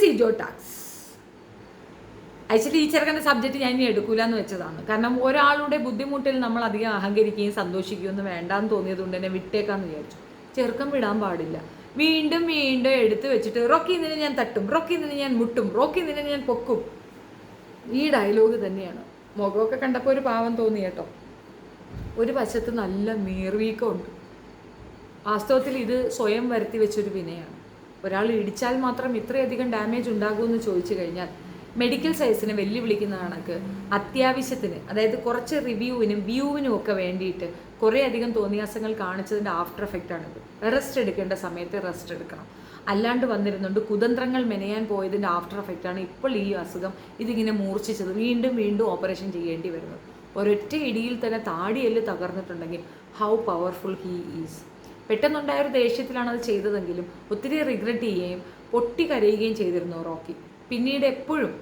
Sijo tax. Actually ഈ ചെറുക്കൻ്റെ subject ഞാൻ ഇനി എടുക്കൂല എന്ന് വെച്ചതാണ്. കാരണം ഒരാളുടെ ബുദ്ധിമുട്ടിൽ നമ്മൾ അധികം അഹങ്കരിക്കുകയും സന്തോഷിക്കുകയും ഒന്നും വേണ്ടാന്ന് തോന്നിയത് കൊണ്ട് തന്നെ വിട്ടേക്കാന്ന് വിചാരിച്ചു. ചെറുക്കം വിടാൻ പാടില്ല. വീണ്ടും വീണ്ടും എടുത്ത് വെച്ചിട്ട് റോക്കി നിന്നെ ഞാൻ തട്ടും, റോക്കി നിന്നെ ഞാൻ മുട്ടും, റോക്കി നിന്നെ ഞാൻ പൊക്കും. ഈ ഡയലോഗ് തന്നെയാണ്. മുഖമൊക്കെ കണ്ടപ്പോൾ ഒരു പാവം തോന്നി കേട്ടോ. ഒരു വശത്ത് നല്ല നീർവീക്കമുണ്ട്. വാസ്തവത്തിൽ ഇത് സ്വയം വരുത്തി വെച്ചൊരു വിനയാണ്. ഒരാൾ ഇടിച്ചാൽ മാത്രം ഇത്രയധികം ഡാമേജ് ഉണ്ടാകുമെന്ന് ചോദിച്ചു കഴിഞ്ഞാൽ മെഡിക്കൽ സയൻസിനെ വെല്ലുവിളിക്കുന്ന കണക്ക് അത്യാവശ്യത്തിന്, അതായത് കുറച്ച് റിവ്യൂവിനും വ്യൂവിനും ഒക്കെ വേണ്ടിയിട്ട് കുറേയധികം തോന്നിയാസങ്ങൾ കാണിച്ചതിൻ്റെ ആഫ്റ്റർ എഫക്റ്റാണിത്. റെസ്റ്റ് എടുക്കേണ്ട സമയത്ത് റെസ്റ്റ് എടുക്കണം. അല്ലാണ്ട് വന്നിരുന്നുണ്ട് കുതന്ത്രങ്ങൾ മെനയാൻ പോയതിൻ്റെ ആഫ്റ്റർ എഫക്റ്റാണ് ഇപ്പോൾ ഈ അസുഖം ഇതിങ്ങനെ മൂർച്ഛിച്ചത്. വീണ്ടും വീണ്ടും ഓപ്പറേഷൻ ചെയ്യേണ്ടി വരുന്നത്. ഒരൊറ്റ ഇടിയിൽ തന്നെ താടിയെല്ല് തകർന്നിട്ടുണ്ടെങ്കിൽ ഹൗ പവർഫുൾ ഹീ ഈസ്. പെട്ടെന്നുണ്ടായൊരു ദേഷ്യത്തിലാണ് അത് ചെയ്തതെങ്കിലും ഒത്തിരി റിഗ്രറ്റ് ചെയ്യുകയും പൊട്ടിക്കരയുകയും ചെയ്തിരുന്നു റോക്കി. പിന്നീട് എപ്പോഴും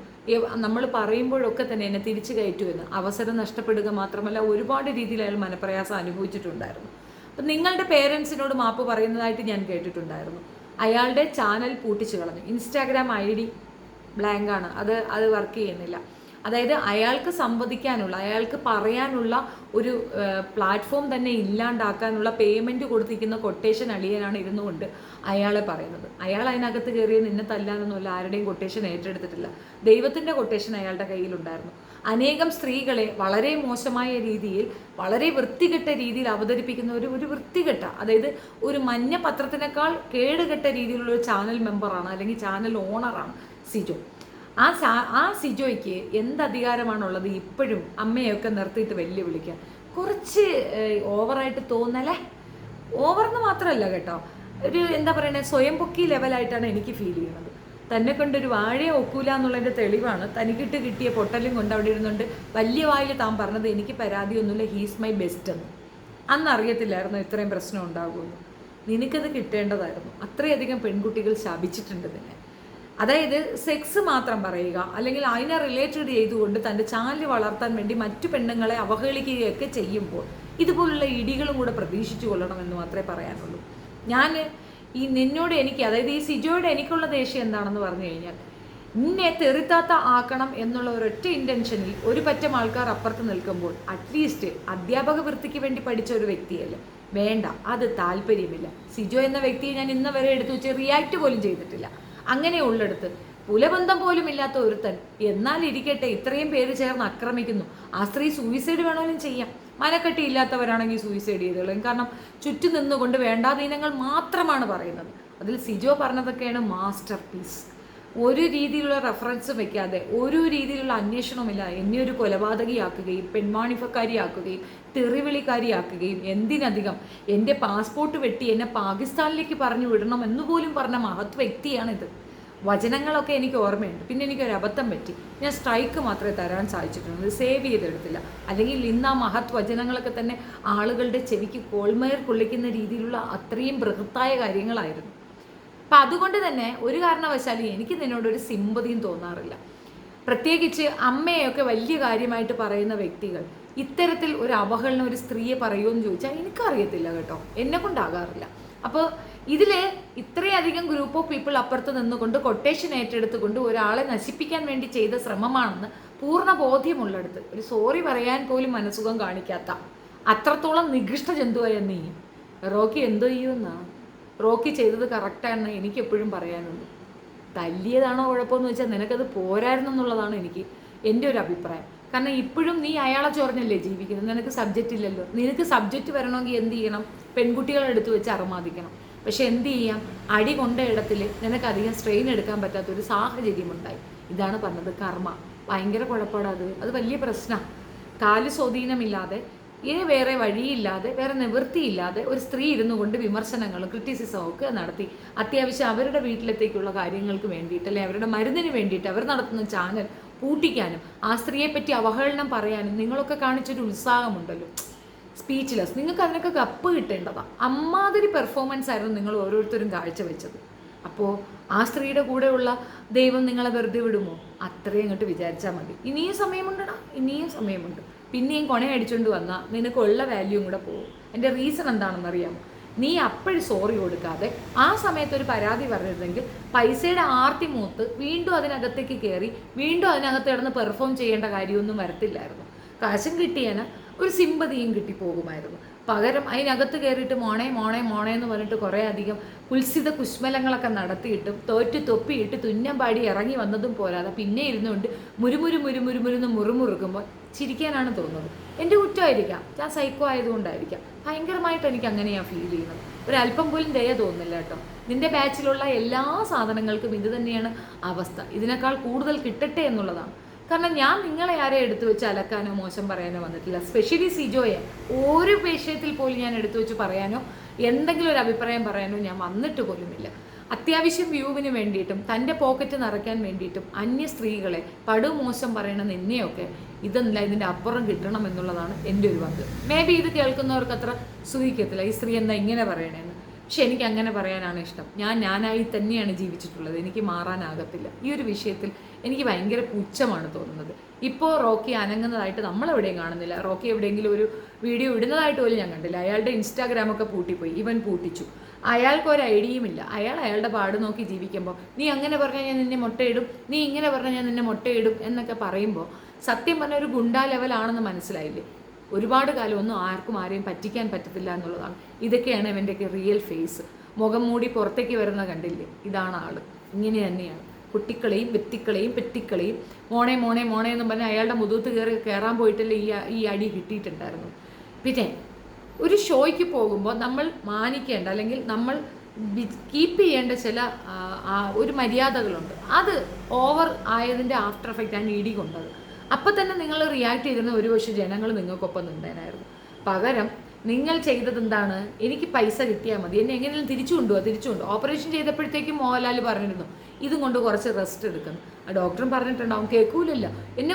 നമ്മൾ പറയുമ്പോഴൊക്കെ തന്നെ എന്നെ തിരിച്ചു കയറ്റുമെന്ന്, അവസരം നഷ്ടപ്പെടുക മാത്രമല്ല ഒരുപാട് രീതിയിൽ അയാൾ മനപ്രയാസം അനുഭവിച്ചിട്ടുണ്ടായിരുന്നു. അപ്പം നിങ്ങളുടെ പേരൻസിനോട് മാപ്പ് പറയുന്നതായിട്ട് ഞാൻ കേട്ടിട്ടുണ്ടായിരുന്നു. അയാളുടെ ചാനൽ പൂട്ടിച്ചു കളഞ്ഞു. ഇൻസ്റ്റാഗ്രാം ID ബ്ലാങ്കാണ്, അത് വർക്ക് ചെയ്യുന്നില്ല. അതായത് അയാൾക്ക് സംവദിക്കാനുള്ള, അയാൾക്ക് പറയാനുള്ള ഒരു പ്ലാറ്റ്ഫോം തന്നെ ഇല്ലാണ്ടാക്കാനുള്ള പേയ്മെൻറ്റ് കൊടുത്തിരിക്കുന്ന കൊട്ടേഷൻ അളിയനാണ് ഇരുന്നുകൊണ്ട് അയാളെ പറയുന്നത്. അയാൾ അതിനകത്ത് കയറിയ നിന്നെ തല്ലാനൊന്നുമല്ല, ആരുടെയും കൊട്ടേഷൻ ഏറ്റെടുത്തിട്ടില്ല. ദൈവത്തിൻ്റെ കൊട്ടേഷൻ അയാളുടെ കയ്യിലുണ്ടായിരുന്നു. അനേകം സ്ത്രീകളെ വളരെ മോശമായ രീതിയിൽ, വളരെ വൃത്തികെട്ട രീതിയിൽ അവതരിപ്പിക്കുന്ന ഒരു വൃത്തികെട്ട, അതായത് ഒരു മഞ്ഞ പത്രത്തിനേക്കാൾ കേടുകെട്ട രീതിയിലുള്ള ഒരു ചാനൽ മെമ്പറാണ്, അല്ലെങ്കിൽ ചാനൽ ഓണറാണ് സിജോ. ആ സിജോയ്ക്ക് എന്ത് അധികാരമാണുള്ളത് ഇപ്പോഴും അമ്മയൊക്കെ നിർത്തിയിട്ട് വെല്ലുവിളിക്കാൻ? കുറച്ച് ഓവറായിട്ട് തോന്നലേ. ഓവറെന്ന് മാത്രമല്ല കേട്ടോ, ഒരു എന്താ പറയുന്നത്, സ്വയം പൊക്കി ലെവലായിട്ടാണ് എനിക്ക് ഫീൽ ചെയ്യുന്നത്. തന്നെ കൊണ്ടൊരു വാഴയെ ഒക്കൂല എന്നുള്ളതിൻ്റെ തെളിവാണ് തനിക്കിട്ട് കിട്ടിയ പൊട്ടലും കൊണ്ട് അവിടെ ഇരുന്നുകൊണ്ട് വലിയ വായിൽ താൻ പറഞ്ഞത് എനിക്ക് പരാതിയൊന്നുമില്ല, ഹീസ് മൈ ബെസ്റ്റ് എന്ന്. അന്ന് അറിയത്തില്ലായിരുന്നു ഇത്രയും പ്രശ്നം ഉണ്ടാകുമെന്ന്. നിനക്കത് കിട്ടേണ്ടതായിരുന്നു. അത്രയധികം പെൺകുട്ടികൾ ശാപിച്ചിട്ടുണ്ട് നിന്നെ. അതായത് സെക്സ് മാത്രം പറയുക, അല്ലെങ്കിൽ അതിനെ റിലേറ്റഡ് ചെയ്തുകൊണ്ട് തൻ്റെ ചാനൽ വളർത്താൻ വേണ്ടി മറ്റു പെണ്ണുങ്ങളെ അവഹേളിക്കുകയൊക്കെ ചെയ്യുമ്പോൾ ഇതുപോലുള്ള ഇടികളും കൂടെ പ്രതീക്ഷിച്ചു കൊള്ളണമെന്ന് മാത്രമേ പറയാനുള്ളൂ. ഞാൻ നിന്നോട് എനിക്ക്, അതായത് ഈ സിജോയുടെ എനിക്കുള്ള ദേഷ്യം എന്താണെന്ന് പറഞ്ഞു കഴിഞ്ഞാൽ, നിന്നെ തെറിത്താത്ത ആക്കണം എന്നുള്ള ഒരൊറ്റ ഇൻറ്റൻഷനിൽ ഒരു പറ്റം ആൾക്കാർ അപ്പുറത്ത് നിൽക്കുമ്പോൾ അറ്റ്ലീസ്റ്റ് അധ്യാപക വൃത്തിക്ക് വേണ്ടി പഠിച്ച ഒരു വ്യക്തിയല്ലേ, വേണ്ട, അത് താല്പര്യമില്ല. സിജോ എന്ന വ്യക്തിയെ ഞാൻ ഇന്ന് വരെ എടുത്തു വെച്ച് റിയാക്ട് പോലും ചെയ്തിട്ടില്ല. അങ്ങനെയുള്ളിടത്ത് പുലബന്ധം പോലും ഇല്ലാത്ത ഒരുത്തൻ എന്നാൽ ഇരിക്കട്ടെ ഇത്രയും പേര് ചേർന്ന് ആക്രമിക്കുന്നു. ആ സ്ത്രീ സൂയിസൈഡ് വേണമെങ്കിലും ചെയ്യാം. മനക്കെട്ടി ഇല്ലാത്തവരാണെങ്കിൽ സൂയിസൈഡ് ചെയ്തോളും. കാരണം ചുറ്റും നിന്നുകൊണ്ട് വേണ്ടാതീനങ്ങൾ മാത്രമാണ് പറയുന്നത്. അതിൽ സിജോ പറഞ്ഞതൊക്കെയാണ് മാസ്റ്റർ പീസ്. ഒരു രീതിയിലുള്ള റെഫറൻസും വെക്കാതെ, ഒരു രീതിയിലുള്ള അന്വേഷണവുമില്ല എന്നെ ഒരു കൊലപാതകയാക്കുകയും പെൺവാണിഫക്കാരിയാക്കുകയും തെറിവിളിക്കാരിയാക്കുകയും എന്തിനധികം എൻ്റെ പാസ്പോർട്ട് വെട്ടി എന്നെ പാകിസ്ഥാനിലേക്ക് പറഞ്ഞു വിടണം എന്നുപോലും പറഞ്ഞ മഹത് വ്യക്തിയാണിത്. വചനങ്ങളൊക്കെ എനിക്ക് ഓർമ്മയുണ്ട്. പിന്നെ എനിക്കൊരു അബദ്ധം പറ്റി. ഞാൻ സ്ട്രൈക്ക് മാത്രമേ തരാൻ സാധിച്ചിട്ടുള്ളൂ, സേവ് ചെയ്തെടുത്തില്ല. അല്ലെങ്കിൽ ഇന്ന് ആ മഹത് വചനങ്ങളൊക്കെ തന്നെ ആളുകളുടെ ചെവിക്ക് കോൾമയർ കൊള്ളിക്കുന്ന രീതിയിലുള്ള അത്രയും ബൃഹത്തായ കാര്യങ്ങളായിരുന്നു. അപ്പം അതുകൊണ്ട് തന്നെ ഒരു കാരണവശാലും എനിക്ക് നിന്നോടൊരു സിമ്പതിയും തോന്നാറില്ല. പ്രത്യേകിച്ച് അമ്മയൊക്കെ വലിയ കാര്യമായിട്ട് പറയുന്ന വ്യക്തികൾ ഇത്തരത്തിൽ ഒരു അവഹേളനം ഒരു സ്ത്രീയെ പറയുമെന്ന് ചോദിച്ചാൽ എനിക്കറിയത്തില്ല കേട്ടോ, എന്നെ കൊണ്ടാകാറില്ല. അപ്പോൾ ഇതിൽ ഇത്രയധികം ഗ്രൂപ്പ് ഓഫ് പീപ്പിൾ അപ്പുറത്ത് നിന്നുകൊണ്ട് കൊട്ടേഷൻ ഏറ്റെടുത്തുകൊണ്ട് ഒരാളെ നശിപ്പിക്കാൻ വേണ്ടി ചെയ്ത ശ്രമമാണെന്ന് പൂർണ്ണ ബോധ്യമുള്ളിടത്ത് ഒരു സോറി പറയാൻ പോലും മനസ്സുഖം കാണിക്കാത്ത അത്രത്തോളം നികൃഷ്ട ജന്തുവായ നീ റോക്കി എന്തോ ചെയ്യുമെന്നാണ്. റോക്കി ചെയ്തത് കറക്റ്റാണെന്ന് എനിക്ക് എപ്പോഴും പറയാനുള്ളൂ. തല്ലിയതാണോ കുഴപ്പമെന്ന് വെച്ചാൽ നിനക്കത് പോരായിരുന്നു എന്നുള്ളതാണ് എൻ്റെ ഒരു അഭിപ്രായം. കാരണം ഇപ്പോഴും നീ അയാളെ ചൊറഞ്ഞല്ലേ ജീവിക്കുന്നത്, നിനക്ക് സബ്ജക്റ്റ് ഇല്ലല്ലോ. നിനക്ക് സബ്ജക്റ്റ് വരണമെങ്കിൽ എന്ത് ചെയ്യണം? പെൺകുട്ടികളെ എടുത്ത് വെച്ച് അറുമാദിക്കണം. പക്ഷെ എന്ത് ചെയ്യാം, അടി കൊണ്ട ഇടത്തിൽ നിനക്കധികം സ്ട്രെയിൻ എടുക്കാൻ പറ്റാത്തൊരു സാഹചര്യമുണ്ടായി. ഇതാണ് പറഞ്ഞത് കർമ്മ. ഭയങ്കര കുഴപ്പമാണ് അത് വലിയ പ്രശ്നമാണ്. കാല് സ്വാധീനമില്ലാതെ, ഇനി വേറെ വഴിയില്ലാതെ, വേറെ നിവൃത്തിയില്ലാതെ ഒരു സ്ത്രീ ഇരുന്നു കൊണ്ട് വിമർശനങ്ങളും ക്രിറ്റിസിസവും ഒക്കെ നടത്തി അത്യാവശ്യം അവരുടെ വീട്ടിലത്തേക്കുള്ള കാര്യങ്ങൾക്ക് വേണ്ടിയിട്ട്, അല്ലെങ്കിൽ അവരുടെ മരുന്നിന് വേണ്ടിയിട്ട് അവർ നടത്തുന്ന ചാനൽ പൂട്ടിക്കാനും ആ സ്ത്രീയെ പറ്റി അവഹേളനം പറയാനും നിങ്ങളൊക്കെ കാണിച്ചൊരു ഉത്സാഹമുണ്ടല്ലോ, സ്പീച്ച്ലെസ്. നിങ്ങൾക്ക് അതിനൊക്കെ കപ്പ് കിട്ടേണ്ടതാണ്. അമ്മാതിരി പെർഫോമൻസ് ആയിരുന്നു നിങ്ങൾ ഓരോരുത്തരും കാഴ്ചവെച്ചത്. അപ്പോൾ ആ സ്ത്രീയുടെ കൂടെയുള്ള ദൈവം നിങ്ങളെ വെറുതെ വിടുമോ? അത്രയും അങ്ങോട്ട് വിചാരിച്ചാൽ മതി. ഇനിയും സമയമുണ്ടടാ, ഇനിയും സമയമുണ്ട്. പിന്നെയും കൊണയടിച്ചുകൊണ്ട് വന്നാൽ നിനക്കുള്ള വാല്യൂം കൂടെ പോകും. എൻ്റെ റീസൺ എന്താണെന്നറിയാമോ? നീ അപ്പോഴും സോറി കൊടുക്കാതെ ആ സമയത്ത് ഒരു പരാതി പറഞ്ഞിരുന്നെങ്കിൽ പൈസയുടെ ആർത്തി മൂത്ത് വീണ്ടും അതിനകത്തേക്ക് കയറി വീണ്ടും അതിനകത്ത് കിടന്ന് പെർഫോം ചെയ്യേണ്ട കാര്യമൊന്നും വരത്തില്ലായിരുന്നു. കാശും കിട്ടിയേന്, ഒരു സിമ്പതിയും കിട്ടിപ്പോകുമായിരുന്നു. പകരം അതിനകത്ത് കയറിയിട്ട് മോണേ മോണേ മോണേ എന്ന് പറഞ്ഞിട്ട് കുറേ അധികം കുൽസിത കുശ്മലങ്ങളൊക്കെ നടത്തിയിട്ടും തൊപ്പിയിട്ട് തുന്നം പാടി ഇറങ്ങി വന്നതും പോരാതെ പിന്നെ ഇരുന്നുകൊണ്ട് മുരുമുരുന്ന് മുറുമുറുക്കുമ്പോൾ ചിരിക്കാനാണ് തോന്നുന്നത്. എൻ്റെ കുറ്റമായിരിക്കാം, ഞാൻ സൈക്കോ ആയതുകൊണ്ടായിരിക്കാം. ഭയങ്കരമായിട്ട് എനിക്ക് അങ്ങനെയാണ് ഫീൽ ചെയ്യുന്നത്. ഒരല്പം പോലും ദയ തോന്നുന്നില്ല കേട്ടോ. നിന്റെ ബാച്ചിലുള്ള എല്ലാ സാധനങ്ങൾക്കും ഇത് തന്നെയാണ് അവസ്ഥ. ഇതിനേക്കാൾ കൂടുതൽ കിട്ടട്ടെ എന്നുള്ളതാണ്. കാരണം ഞാൻ നിങ്ങളെ ആരെ എടുത്തു വെച്ച് അലക്കാനോ മോശം പറയാനോ വന്നിട്ടില്ല. സ്പെഷ്യലി സിജോയെ ഒരു വിഷയത്തിൽ പോലും ഞാൻ എടുത്തു വെച്ച് പറയാനോ എന്തെങ്കിലും ഒരു അഭിപ്രായം പറയാനോ ഞാൻ വന്നിട്ട് പോലുമില്ല. അത്യാവശ്യം വ്യൂവിന് വേണ്ടിയിട്ടും തൻ്റെ പോക്കറ്റ് നിറയ്ക്കാൻ വേണ്ടിയിട്ടും അന്യ സ്ത്രീകളെ പടുമോശം പറയണ നിന്നെയൊക്കെ ഇതെന്നില്ല, ഇതിൻ്റെ അപ്പുറം കിട്ടണം എന്നുള്ളതാണ് എൻ്റെ ഒരു വാക്ക്. മേ ബി ഇത് കേൾക്കുന്നവർക്ക് അത്ര സുഖിക്കത്തില്ല, ഈ സ്ത്രീ എന്താ ഇങ്ങനെ പറയണേന്ന്. പക്ഷെ എനിക്ക് അങ്ങനെ പറയാനാണ് ഇഷ്ടം. ഞാനായി തന്നെയാണ് ജീവിച്ചിട്ടുള്ളത്, എനിക്ക് മാറാനാകത്തില്ല. ഈ ഒരു വിഷയത്തിൽ എനിക്ക് ഭയങ്കര പുച്ഛമാണ് തോന്നുന്നത്. ഇപ്പോൾ റോക്കി അനങ്ങുന്നതായിട്ട് നമ്മളെവിടെയും കാണുന്നില്ല. റോക്കി എവിടെയെങ്കിലും ഒരു വീഡിയോ ഇടുന്നതായിട്ട് പോലും ഞാൻ കണ്ടില്ല. അയാളുടെ ഇൻസ്റ്റാഗ്രാമൊക്കെ പൂട്ടിപ്പോയി, ഇവൻ പൂട്ടിച്ചു. അയാൾക്ക് ഒരു ഐഡിയയും ഇല്ല. അയാളുടെ പാട് നോക്കി ജീവിക്കുമ്പോൾ നീ അങ്ങനെ പറഞ്ഞാൽ ഞാൻ നിന്നെ മുട്ടയിടും, നീ ഇങ്ങനെ പറഞ്ഞാൽ ഞാൻ നിന്നെ മുട്ടയിടും എന്നൊക്കെ പറയുമ്പോൾ സത്യം പറഞ്ഞ ഒരു ഗുണ്ടാ ലെവലാണെന്ന് മനസ്സിലായില്ലേ? ഒരുപാട് കാലം ഒന്നും ആർക്കും ആരെയും പറ്റിക്കാൻ പറ്റത്തില്ല എന്നുള്ളതാണ്. ഇതൊക്കെയാണ് ഇവൻ്റെയൊക്കെ റിയൽ ഫേസ്. മുഖം മൂടി പുറത്തേക്ക് വരുന്ന കണ്ടില്ലേ? ഇതാണ് ആള്, ഇങ്ങനെ തന്നെയാണ്. കുട്ടിക്കളെയും വ്യക്തിക്കളെയും പെറ്റിക്കളെയും മോണേ മോണേ മോണേ എന്നും പറഞ്ഞാൽ അയാളുടെ മുതുകത്ത് കയറാൻ പോയിട്ടല്ലേ ഈ അടി കിട്ടിയിട്ടുണ്ടായിരുന്നു. പിന്നെ ഒരു ഷോയ്ക്ക് പോകുമ്പോൾ നമ്മൾ മാനിക്കേണ്ട അല്ലെങ്കിൽ നമ്മൾ കീപ്പ് ചെയ്യേണ്ട ചില ഒരു മര്യാദകളുണ്ട്. അത് ഓവർ ആയതിൻ്റെ ആഫ്റ്റർ എഫക്റ്റാണ് ഇടി കൊണ്ടത്. അപ്പം തന്നെ നിങ്ങൾ റിയാക്ട് ചെയ്തിരുന്ന ഒരുപക്ഷെ ജനങ്ങൾ നിങ്ങൾക്കൊപ്പം നിന്നേനായിരുന്നു. പകരം നിങ്ങൾ ചെയ്തത് എന്താണ്? എനിക്ക് പൈസ കിട്ടിയാൽ മതി, എന്നെ എങ്ങനെയും തിരിച്ചു കൊണ്ടുപോകും. ഓപ്പറേഷൻ ചെയ്തപ്പോഴത്തേക്കും മോഹൻലാൽ പറഞ്ഞിരുന്നു ഇതും കൊണ്ട് കുറച്ച് റെസ്റ്റ് എടുക്കണം. ആ ഡോക്ടറും പറഞ്ഞിട്ടുണ്ടാവും, കേൾക്കൂലല്ലോ, എന്നെ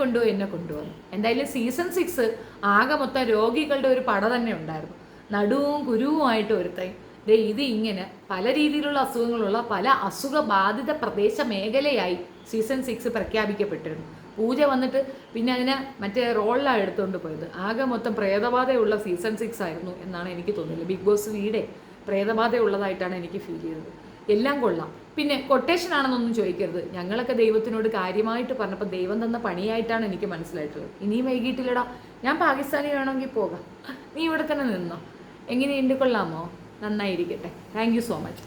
കൊണ്ടുപോകും. എന്തായാലും സീസൺ 6 ആകെ മൊത്തം രോഗികളുടെ ഒരു പട തന്നെ ഉണ്ടായിരുന്നു. നടുവും കുരുവുമായിട്ട് ഒരുത്തൻ ഇത് ഇങ്ങനെ പല രീതിയിലുള്ള അസുഖങ്ങളുള്ള പല അസുഖബാധിത പ്രദേശ മേഖലയായി സീസൺ 6 പ്രഖ്യാപിക്കപ്പെട്ടിരുന്നു. പൂജ വന്നിട്ട് പിന്നെ അതിനെ മറ്റേ റോളിലാണ് എടുത്തുകൊണ്ട് പോയത്. ആകെ മൊത്തം പ്രേതബാധയുള്ള സീസൺ 6 ആയിരുന്നു എന്നാണ് എനിക്ക് തോന്നുന്നത്. ബിഗ് ബോസ് വീടെ പ്രേതബാധയുള്ളതായിട്ടാണ് എനിക്ക് ഫീൽ ചെയ്തത്. എല്ലാം കൊള്ളാം. പിന്നെ കൊട്ടേഷൻ ആണെന്നൊന്നും ചോദിക്കരുത്. ഞങ്ങളൊക്കെ ദൈവത്തിനോട് കാര്യമായിട്ട് പറഞ്ഞപ്പോൾ ദൈവം തന്ന പണിയായിട്ടാണ് എനിക്ക് മനസ്സിലായിട്ടുള്ളത്. ഇനിയും വൈകിട്ടില്ലടാ, ഞാൻ പാകിസ്ഥാനി വേണമെങ്കിൽ പോകാം, നീ ഇവിടെ തന്നെ നിന്നോ. എങ്ങനെയുണ്ട്, കൊള്ളാമോ? നന്നായിരിക്കട്ടെ. Thank you so much.